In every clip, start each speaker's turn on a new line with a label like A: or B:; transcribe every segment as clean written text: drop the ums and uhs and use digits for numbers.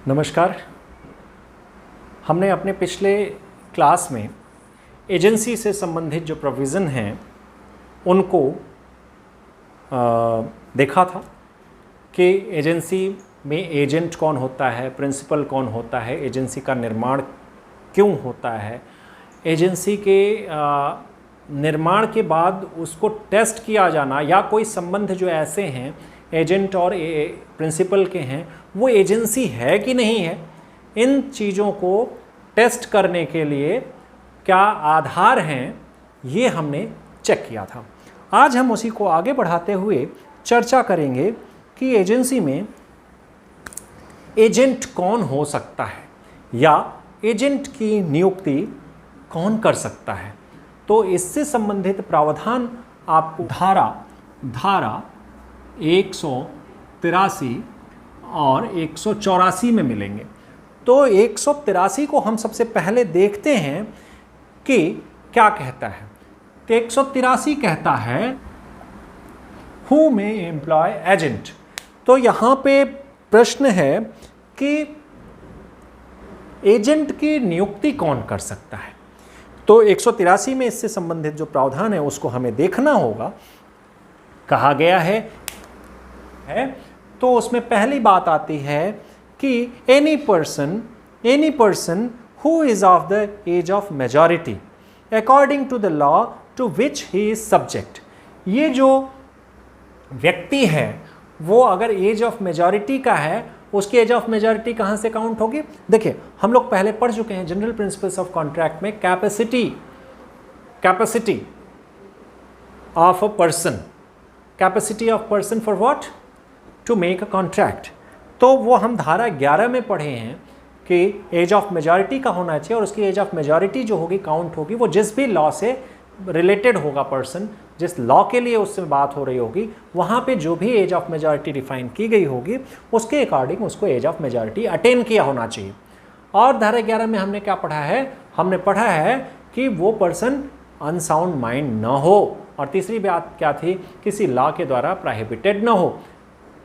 A: नमस्कार। हमने अपने पिछले क्लास में एजेंसी से संबंधित जो प्रोविज़न हैं उनको देखा था कि एजेंसी में एजेंट कौन होता है, प्रिंसिपल कौन होता है, एजेंसी का निर्माण क्यों होता है, एजेंसी के निर्माण के बाद उसको टेस्ट किया जाना या कोई संबंध जो ऐसे हैं एजेंट और प्रिंसिपल के हैं वो एजेंसी है कि नहीं है, इन चीज़ों को टेस्ट करने के लिए क्या आधार हैं ये हमने चेक किया था। आज हम उसी को आगे बढ़ाते हुए चर्चा करेंगे कि एजेंसी में एजेंट कौन हो सकता है या एजेंट की नियुक्ति कौन कर सकता है। तो इससे संबंधित प्रावधान आपको धारा 183 और 184 में मिलेंगे। तो 183 को हम सबसे पहले देखते हैं कि क्या कहता है। तो 183 कहता है हु मे एम्प्लॉय एजेंट। तो यहाँ पे प्रश्न है कि एजेंट की नियुक्ति कौन कर सकता है। तो 183 में इससे संबंधित जो प्रावधान है उसको हमें देखना होगा। कहा गया है तो उसमें पहली बात आती है कि any person who is of the age of majority according to the law to which he is subject. ये जो व्यक्ति है वो अगर एज ऑफ मेजॉरिटी का है, उसकी एज ऑफ मेजॉरिटी कहाँ से काउंट होगी। देखिए हम लोग पहले पढ़ चुके हैं जनरल प्रिंसिपल्स ऑफ कॉन्ट्रैक्ट में capacity of a person, capacity of person for what, to make a contract. तो वो हम धारा 11 में पढ़े हैं कि एज ऑफ मेजॉरिटी का होना चाहिए और उसकी एज ऑफ मेजॉरिटी जो होगी काउंट होगी वो जिस भी लॉ से रिलेटेड होगा पर्सन, जिस लॉ के लिए उससे बात हो रही होगी वहाँ पे जो भी एज ऑफ मेजॉरिटी डिफाइन की गई होगी उसके अकॉर्डिंग उसको एज ऑफ मेजॉरिटी अटेन किया होना चाहिए। और धारा 11 में हमने क्या पढ़ा है, हमने पढ़ा है कि वो पर्सन अनसाउंड माइंड न हो, और तीसरी बात क्या थी, किसी लॉ के द्वारा प्रोहिबिटेड न हो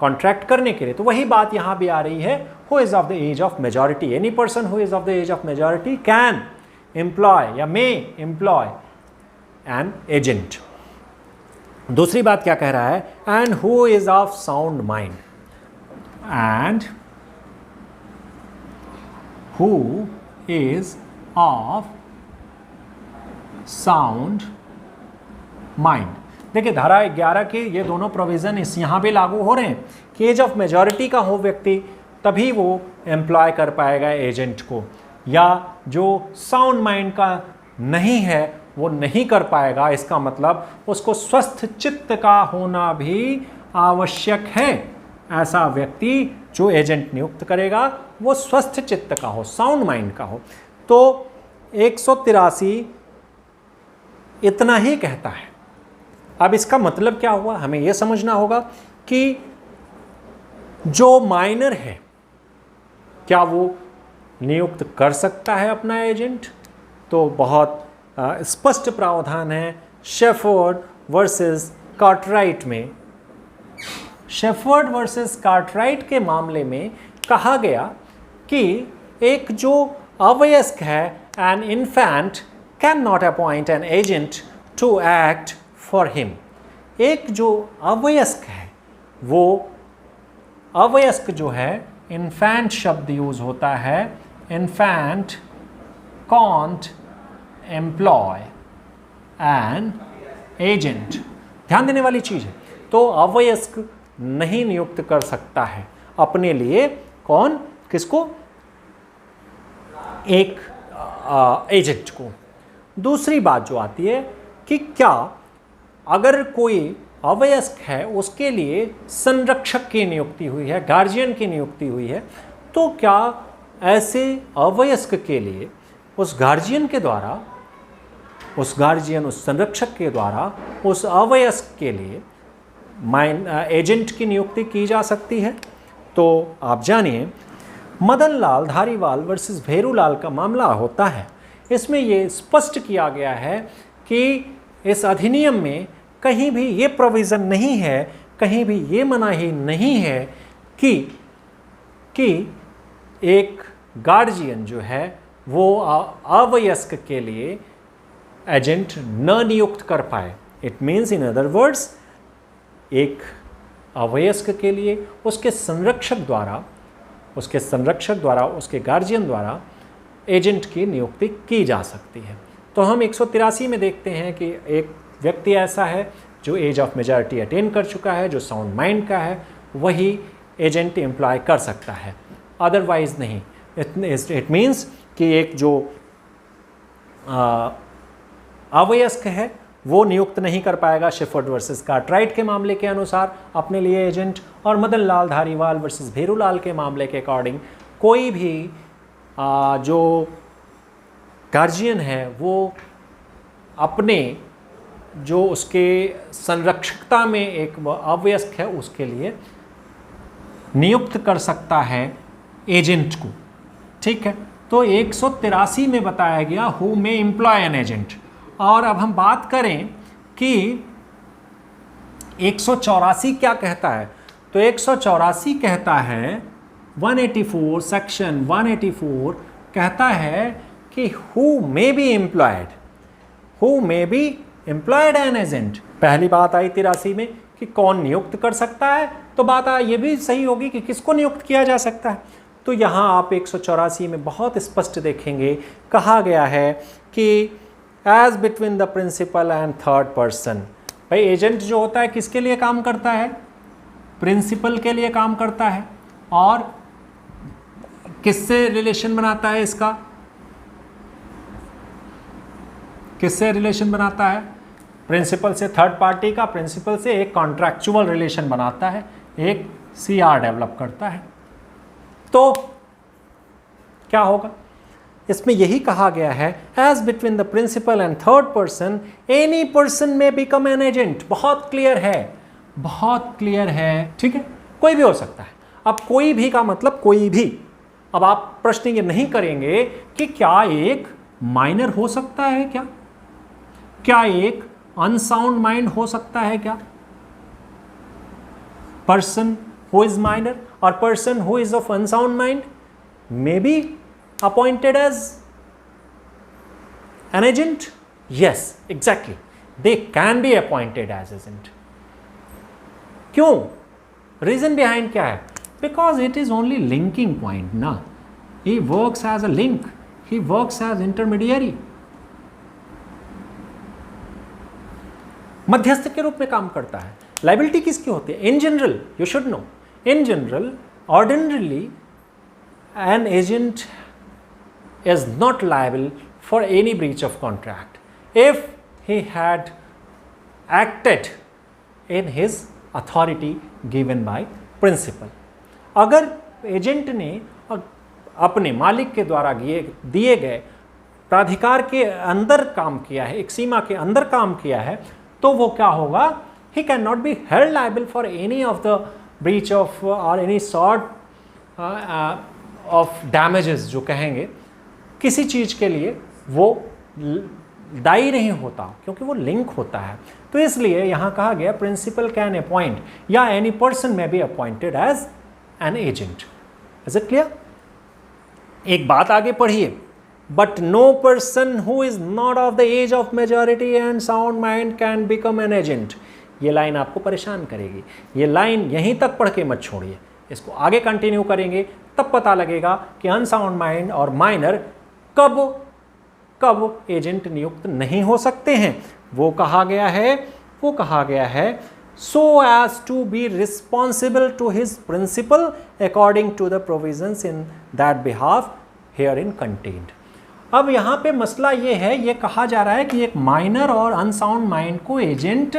A: कॉन्ट्रैक्ट करने के लिए। तो वही बात यहाँ भी आ रही है, who is of the age of majority, any person who is of the age of majority can employ या मे एम्प्लॉय एन एजेंट। दूसरी बात क्या कह रहा है, and who is of sound mind, and who is of sound mind. देखिए धारा 11 के ये दोनों प्रोविज़न इस यहाँ पे लागू हो रहे हैं कि एज ऑफ मेजॉरिटी का हो व्यक्ति तभी वो एम्प्लॉय कर पाएगा एजेंट को, या जो साउंड माइंड का नहीं है वो नहीं कर पाएगा। इसका मतलब उसको स्वस्थ चित्त का होना भी आवश्यक है। ऐसा व्यक्ति जो एजेंट नियुक्त करेगा वो स्वस्थ चित्त का हो, साउंड माइंड का हो। तो 183 इतना ही कहता है। अब इसका मतलब क्या हुआ, हमें यह समझना होगा कि जो माइनर है क्या वो नियुक्त कर सकता है अपना एजेंट। तो बहुत स्पष्ट प्रावधान है शेफर्ड वर्सेस कार्टराइट में। शेफर्ड वर्सेस कार्टराइट के मामले में कहा गया कि एक जो अवयस्क है, an infant can not appoint an agent to act for him. एक जो अवयस्क है, वो अवयस्क जो है, इन्फेंट शब्द यूज होता है, infant can't employ an agent. ध्यान देने वाली चीज है। तो अवयस्क नहीं नियुक्त कर सकता है अपने लिए कौन, किसको, एक एजेंट को। दूसरी बात जो आती है कि क्या अगर कोई अवयस्क है उसके लिए संरक्षक की नियुक्ति हुई है, गार्जियन की नियुक्ति हुई है, तो क्या ऐसे अवयस्क के लिए उस गार्जियन के द्वारा, उस संरक्षक के द्वारा उस अवयस्क के लिए एजेंट की नियुक्ति की जा सकती है। तो आप जानिए मदन लाल धारीवाल वर्सेस भेरूलाल का मामला होता है। इसमें ये स्पष्ट किया गया है कि इस अधिनियम में कहीं भी ये प्रोविज़न नहीं है, कहीं भी ये मनाही नहीं है कि एक गार्जियन जो है वो अवयस्क के लिए एजेंट न नियुक्त कर पाए। It means in other words, एक अवयस्क के लिए उसके संरक्षक द्वारा उसके गार्जियन द्वारा एजेंट की नियुक्ति की जा सकती है। तो हम 183 में देखते हैं कि एक व्यक्ति ऐसा है जो एज ऑफ मेजॉरिटी अटेन कर चुका है, जो साउंड माइंड का है, वही एजेंट एम्प्लॉय कर सकता है, अदरवाइज नहीं। इट मीन्स कि एक जो अवयस्क है वो नियुक्त नहीं कर पाएगा शिफर्ड वर्सेस कार्टराइट के मामले के अनुसार अपने लिए एजेंट, और मदन लाल धारीवाल वर्सेस भेरूलाल के मामले के अकॉर्डिंग कोई भी जो गार्जियन है वो अपने जो उसके संरक्षकता में एक अवयस्क है उसके लिए नियुक्त कर सकता है एजेंट को। ठीक है, तो 183 में बताया गया who may employ an agent. और अब हम बात करें कि 184 क्या कहता है, तो 184 कहता है 184 सेक्शन 184 कहता है कि who may be employed an agent. पहली बात आई 83 में कि कौन नियुक्त कर सकता है, तो बात ये भी सही होगी कि किसको नियुक्त किया जा सकता है। तो यहाँ आप 184 में बहुत स्पष्ट देखेंगे, कहा गया है कि as between the principal and third person. भाई एजेंट जो होता है किसके लिए काम करता है, प्रिंसिपल के लिए काम करता है, और किससे रिलेशन बनाता है, इसका किससे रिलेशन बनाता है, प्रिंसिपल से थर्ड पार्टी का, प्रिंसिपल से एक कॉन्ट्रैक्चुअल रिलेशन बनाता है, एक सीआर डेवलप करता है। तो क्या होगा, इसमें यही कहा गया है as between the principal and third person any person may become an agent. बहुत क्लियर है, ठीक है, कोई भी हो सकता है। अब कोई भी का मतलब कोई भी। अब आप प्रश्न ये नहीं करेंगे कि क्या एक माइनर हो सकता है, क्या एक अनसाउंड माइंड हो सकता है, क्या पर्सन हु इज माइनर और person who is of unsound mind may be appointed as an agent? Yes, exactly. They can be appointed as agent. क्यों? Reason behind क्या है? Because it is only linking point ना. He works as a link. He works as intermediary. मध्यस्थ के रूप में काम करता है। Liability किसकी होती है? In general, you should know. In general, ordinarily, an agent is not liable for any breach of contract if he had acted in his authority given by principal. अगर एजेंट ने अपने मालिक के द्वारा दिए गए प्राधिकार के अंदर काम किया है, एक सीमा के अंदर काम किया है, तो वो क्या होगा, he cannot be held liable for any of the breach of or any sort of damages जो कहेंगे, किसी चीज़ के लिए वो दायी नहीं होता क्योंकि वो लिंक होता है। तो इसलिए यहाँ कहा गया प्रिंसिपल कैन अपॉइंट या any person may be appointed as an agent. Is it clear? एक बात आगे पढ़िए, but no person who is not of the age of majority and sound mind can become an agent. ये line आपको परेशान करेगी, ये लाइन यहीं तक पढ़ के मत छोड़िए, इसको आगे कंटिन्यू करेंगे तब पता लगेगा कि अनसाउंड माइंड और माइनर कब एजेंट नियुक्त नहीं हो सकते हैं। वो कहा गया है so as to be responsible to his principal according to the provisions in that behalf herein contained। अब यहाँ पे मसला ये है, ये कहा जा रहा है कि एक माइनर और अनसाउंड माइंड को एजेंट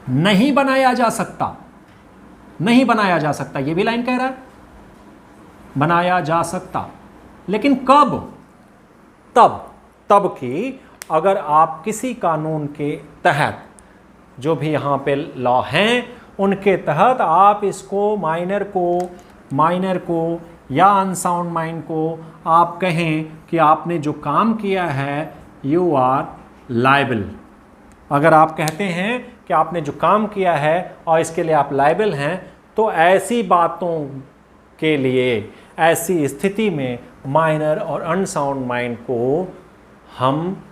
A: नहीं बनाया जा सकता, ये भी लाइन कह रहा है बनाया जा सकता, लेकिन कब? तब कि अगर आप किसी कानून के तहत, जो भी यहाँ पे लॉ हैं उनके तहत आप इसको माइनर को या अनसाउंड माइंड को आप कहें कि आपने जो काम किया है यू आर लायबल। अगर आप कहते हैं कि आपने जो काम किया है और इसके लिए आप लायबल हैं, तो ऐसी बातों के लिए ऐसी स्थिति में माइनर और अनसाउंड माइंड को हम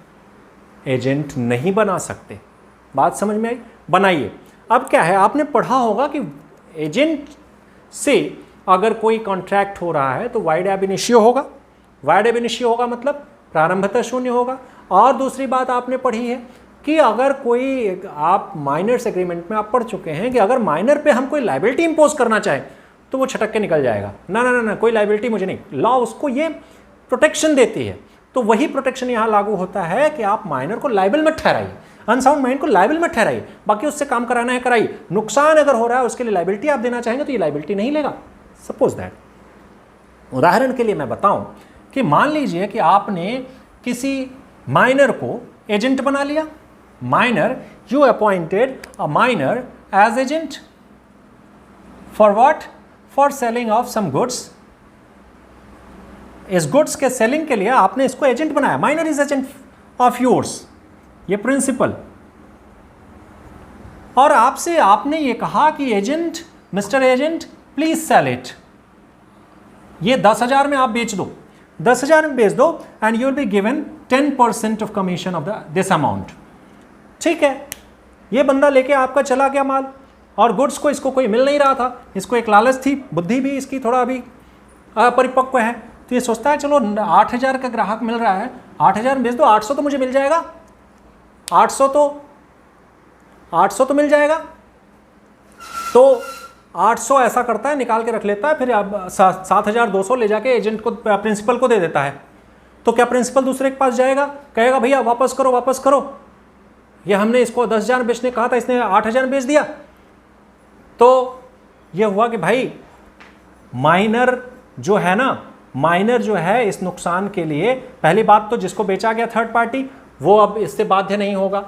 A: एजेंट नहीं बना सकते। बात समझ में आई? बनाइए। अब क्या है, आपने पढ़ा होगा कि एजेंट से अगर कोई कॉन्ट्रैक्ट हो रहा है तो वाइड एब इनिशियो होगा। वाइड एब इनिशियो होगा मतलब प्रारंभतः शून्य होगा। और दूसरी बात आपने पढ़ी है कि अगर कोई, आप माइनर्स एग्रीमेंट में आप पढ़ चुके हैं कि अगर माइनर पे हम कोई लाइबिलिटी इंपोज करना चाहें तो वो छटक के निकल जाएगा, ना ना ना ना कोई लाइबिलिटी मुझे नहीं। लॉ उसको ये प्रोटेक्शन देती है। तो वही प्रोटेक्शन यहाँ लागू होता है कि आप माइनर को लाइबल मत ठहराइए, अनसाउंड माइंड को लाइबल मत ठहराइए, बाकी उससे काम कराना है कराइए। नुकसान अगर हो रहा है उसके लिए लाइबिलिटी आप देना चाहेंगे तो ये लाइबिलिटी नहीं लेगा। सपोज दैट, उदाहरण के लिए मैं बताऊं कि मान लीजिए कि आपने किसी माइनर को एजेंट बना लिया। Minor, you appointed a minor as agent for what? For selling of some goods. इस गुड्स के सेलिंग के लिए आपने इसको एजेंट बनाया। Minor is agent of yours, ये प्रिंसिपल। और आपसे आपने ये कहा कि agent, mister agent please sell it, ये 10,000 में आप बेच दो, 10,000 में बेच दो and you will be given 10% of commission of this amount. ठीक है, ये बंदा लेके आपका चला गया माल, और गुड्स को इसको कोई मिल नहीं रहा था, इसको एक लालच थी, बुद्धि भी इसकी थोड़ा अभी अपरिपक्व है, तो ये सोचता है चलो 8,000 का ग्राहक मिल रहा है, 8,000 में बेच दो, 800 तो मुझे मिल जाएगा, 800 तो मिल जाएगा। तो 800 ऐसा करता है, निकाल के रख लेता है, फिर अब 7,200 ले जाके एजेंट को, प्रिंसिपल को दे देता है। तो क्या प्रिंसिपल दूसरे के पास जाएगा, कहेगा भैया वापस करो वापस करो, ये हमने इसको 10,000 बेचने कहा था, इसने 8,000 बेच दिया। तो ये हुआ कि भाई माइनर जो है ना, माइनर जो है इस नुकसान के लिए, पहली बात तो जिसको बेचा गया थर्ड पार्टी, वो अब इससे बाध्य नहीं होगा,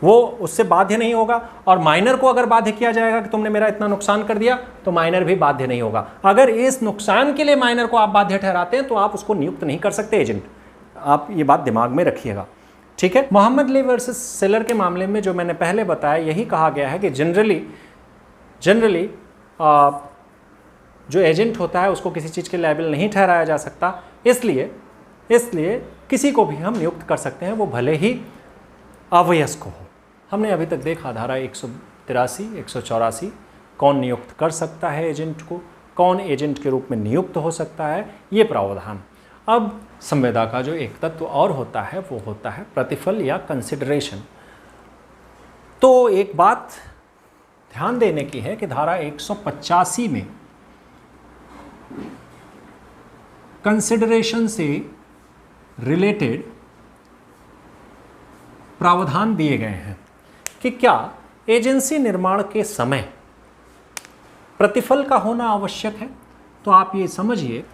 A: वो उससे बाध्य नहीं होगा। और माइनर को अगर बाध्य किया जाएगा कि तुमने मेरा इतना नुकसान कर दिया, तो माइनर भी बाध्य नहीं होगा। अगर इस नुकसान के लिए माइनर को आप बाध्य ठहराते हैं तो आप उसको नियुक्त नहीं कर सकते एजेंट। आप ये बात दिमाग में रखिएगा, ठीक है। मोहम्मद ली वर्सेस सेलर के मामले में जो मैंने पहले बताया, यही कहा गया है कि जनरली जो एजेंट होता है उसको किसी चीज़ के लायबिल नहीं ठहराया जा सकता, इसलिए किसी को भी हम नियुक्त कर सकते हैं, वो भले ही अवयस्क हो। हमने अभी तक देखा धारा 183, 184, कौन नियुक्त कर सकता है एजेंट को, कौन एजेंट के रूप में नियुक्त हो सकता है, ये प्रावधान। अब संविदा का जो एक तत्व और होता है वो होता है प्रतिफल या कंसिडरेशन। तो एक बात ध्यान देने की है कि धारा 185 में कंसिडरेशन से रिलेटेड प्रावधान दिए गए हैं कि क्या एजेंसी निर्माण के समय प्रतिफल का होना आवश्यक है। तो आप ये समझिए,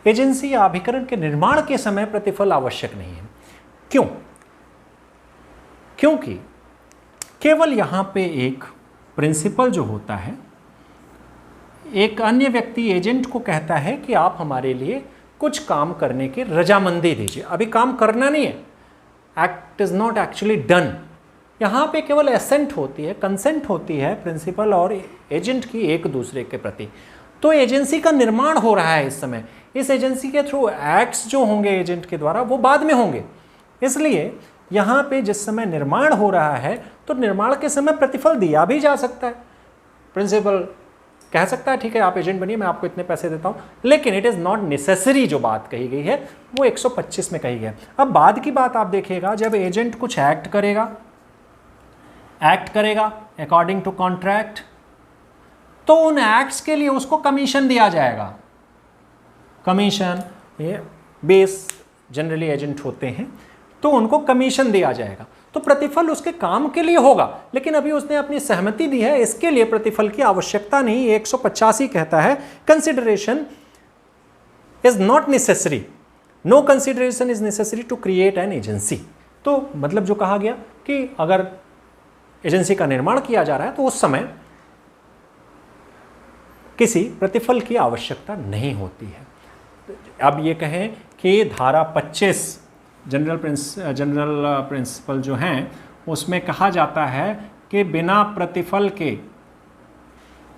A: एजेंसी या अभिकरण के निर्माण के समय प्रतिफल आवश्यक नहीं है। क्यों? क्योंकि केवल यहां पे एक प्रिंसिपल जो होता है, एक अन्य व्यक्ति एजेंट को कहता है कि आप हमारे लिए कुछ काम करने की रजामंदी दीजिए। अभी काम करना नहीं है, act is not actually done. यहाँ पे केवल एसेंट होती है, कंसेंट होती है प्रिंसिपल और एजेंट की एक दूसरे के प्रति। तो एजेंसी का निर्माण हो रहा है इस समय, इस एजेंसी के थ्रू एक्ट्स जो होंगे एजेंट के द्वारा वो बाद में होंगे। इसलिए यहाँ पे जिस समय निर्माण हो रहा है तो निर्माण के समय प्रतिफल दिया भी जा सकता है। प्रिंसिपल कह सकता है ठीक है आप एजेंट बनिए, मैं आपको इतने पैसे देता हूँ, लेकिन इट इज़ नॉट नेसेसरी। जो बात कही गई है वो 125 में कही गई है। अब बाद की बात आप देखिएगा, जब एजेंट कुछ एक्ट करेगा अकॉर्डिंग टू कॉन्ट्रैक्ट, तो उन एक्ट्स के लिए उसको कमीशन दिया जाएगा। कमीशन, ये बेस जनरली एजेंट होते हैं तो उनको कमीशन दिया जाएगा। तो प्रतिफल उसके काम के लिए होगा, लेकिन अभी उसने अपनी सहमति दी है, इसके लिए प्रतिफल की आवश्यकता नहीं। 185 कहता है consideration is not necessary, no consideration is necessary to create an agency. तो मतलब जो कहा गया कि अगर एजेंसी का निर्माण किया जा रहा है तो उस समय किसी प्रतिफल की आवश्यकता नहीं होती है। अब ये कहें कि धारा 25 जनरल प्रिंसिपल जो हैं उसमें कहा जाता है कि बिना प्रतिफल के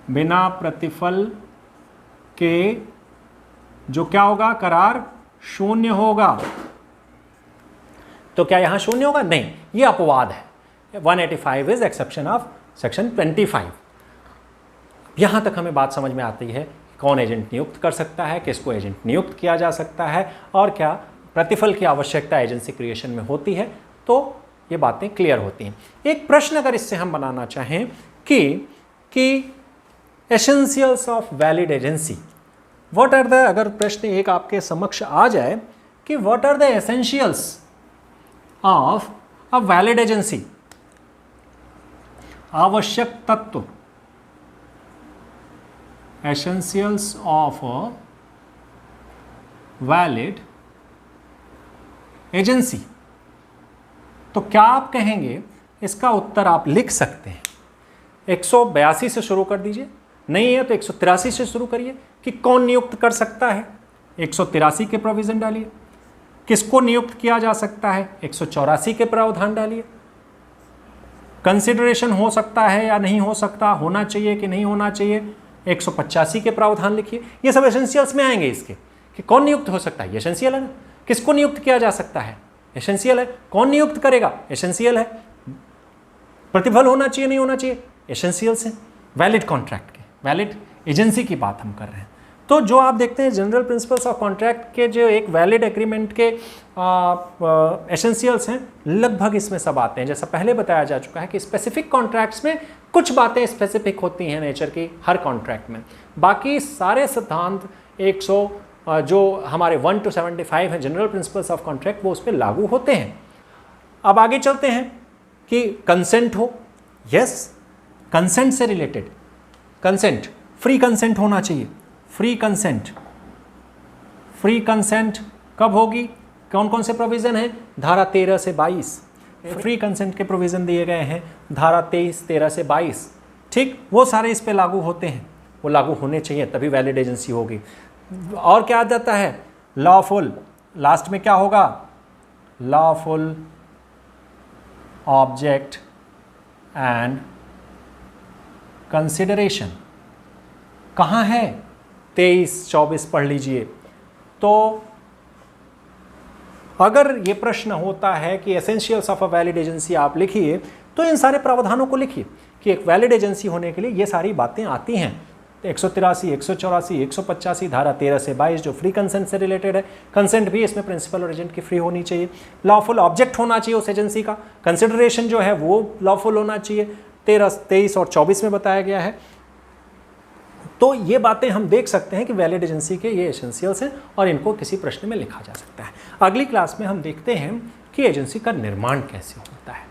A: बिना प्रतिफल के जो क्या होगा, करार शून्य होगा। तो क्या यहां शून्य होगा? नहीं, ये अपवाद है। 185 इज एक्सेप्शन ऑफ सेक्शन 25। यहां तक हमें बात समझ में आती है कौन एजेंट नियुक्त कर सकता है, किसको एजेंट नियुक्त किया जा सकता है, और क्या प्रतिफल की आवश्यकता एजेंसी क्रिएशन में होती है। तो ये बातें क्लियर होती हैं। एक प्रश्न अगर इससे हम बनाना चाहें कि essentials of valid agency, what are the, अगर प्रश्न एक आपके समक्ष आ जाए कि what are the essentials of a valid agency, आवश्यक तत्व, essentials of a valid agency, तो क्या आप कहेंगे? इसका उत्तर आप लिख सकते हैं 182 से शुरू कर दीजिए, नहीं है तो 183 से शुरू करिए कि कौन नियुक्त कर सकता है, 183 के प्रोविजन डालिए। किसको नियुक्त किया जा सकता है, 184 के प्रावधान डालिए। कंसिडरेशन हो सकता है या नहीं हो सकता, होना चाहिए कि नहीं होना चाहिए, 185 के प्रावधान लिखिए। ये सब एसेंशियल्स में आएंगे इसके, कि कौन नियुक्त हो सकता है, ये एसेंशियल है ना। किसको नियुक्त किया जा सकता है, एसेंशियल है। कौन नियुक्त करेगा, एसेंशियल है। प्रतिफल होना चाहिए नहीं होना चाहिए, एसेंशियल्स है। वैलिड कॉन्ट्रैक्ट के, वैलिड एजेंसी की बात हम कर रहे हैं। तो जो आप देखते हैं जनरल प्रिंसिपल्स ऑफ कॉन्ट्रैक्ट के जो एक वैलिड एग्रीमेंट के एसेंशियल्स हैं, लगभग इसमें सब आते हैं। जैसा पहले बताया जा चुका है कि स्पेसिफिक कॉन्ट्रैक्ट्स में कुछ बातें स्पेसिफिक होती हैं नेचर की हर कॉन्ट्रैक्ट में, बाकी सारे सिद्धांत 100 जो हमारे 1 to 75 हैं जनरल प्रिंसिपल्स ऑफ कॉन्ट्रैक्ट, वो उस पर लागू होते हैं। अब आगे चलते हैं कि कंसेंट हो। यस, कंसेंट से रिलेटेड, कंसेंट, फ्री कंसेंट होना चाहिए। फ्री कंसेंट, फ्री कंसेंट कब होगी, कौन कौन से प्रोविजन हैं, धारा 13 से 22 फ्री कंसेंट के प्रोविजन दिए गए हैं, धारा 23, 13 से 22, ठीक, वो सारे इस पे लागू होते हैं, वो लागू होने चाहिए तभी वैलिड एजेंसी होगी। और क्या आ जाता है, लॉफुल, लास्ट में क्या होगा, लॉफुल ऑब्जेक्ट एंड कंसिडरेशन। कहाँ है, 23-24 पढ़ लीजिए। तो अगर ये प्रश्न होता है कि essentials of a valid agency आप लिखिए, तो इन सारे प्रावधानों को लिखिए कि एक वैलिड एजेंसी होने के लिए ये सारी बातें आती हैं। 183, 184, 185, धारा 13 से 22 जो फ्री कंसेंट से रिलेटेड है। कंसेंट भी इसमें प्रिंसिपल और एजेंट की फ्री होनी चाहिए। लॉफुल ऑब्जेक्ट होना चाहिए उस एजेंसी का। कंसिडरेशन जो है वो लॉफुल होना चाहिए, 13, 23 और 24 में बताया गया है। तो ये बातें हम देख सकते हैं कि वैलिड एजेंसी के ये एसेंशियल्स हैं और इनको किसी प्रश्न में लिखा जा सकता है। अगली क्लास में हम देखते हैं कि एजेंसी का निर्माण कैसे होता है।